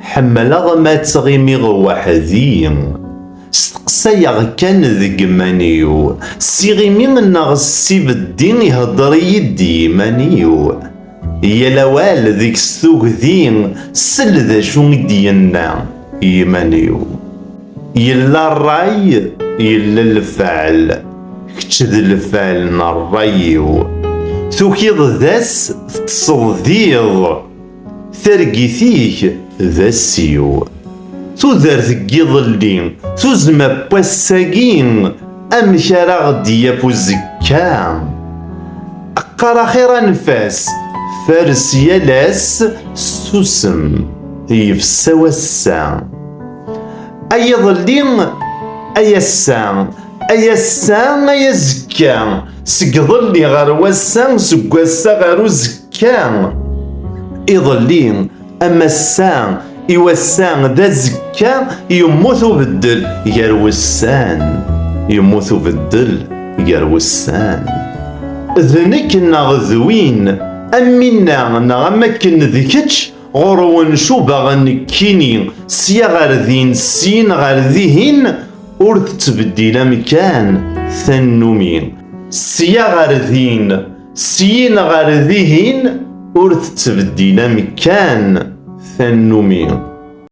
حملاغ ما تغيميغ وحدي استقسايغ كان ذق مانيو سيغيمي ناغ السيبدي يهضري يدي مانيو يا لوال ذيك ستوكذين سل ذا شو دينا يمانيو يلا الراي يلا الفعل كتش ذا الفعل نرايو توكيض ذاس تصديض ثرقيثيك ذا السيو تودر ثقيض اللي توزما بواساقين أمشارا غدي يفو الزكام أقرا خير نفاس فارس يالاس سوسم يفسا وسا أي ظلين أي السام أي السام أي زكام سقظلي غير وسام سقوسا غير زكام يظلين أما السام يوسان ذا الزكام يموت بدل غير وسان يموت بدل غير وسان ذنك نغذوين أمينا نغمكن ذيكتش غرون شو باغن كيني سيا غير ذين سين غير ذيهن ور تتبدل مكان ثنومين سيا غير ذين سين غير ذيهن ور تتبدل مكان ثنومين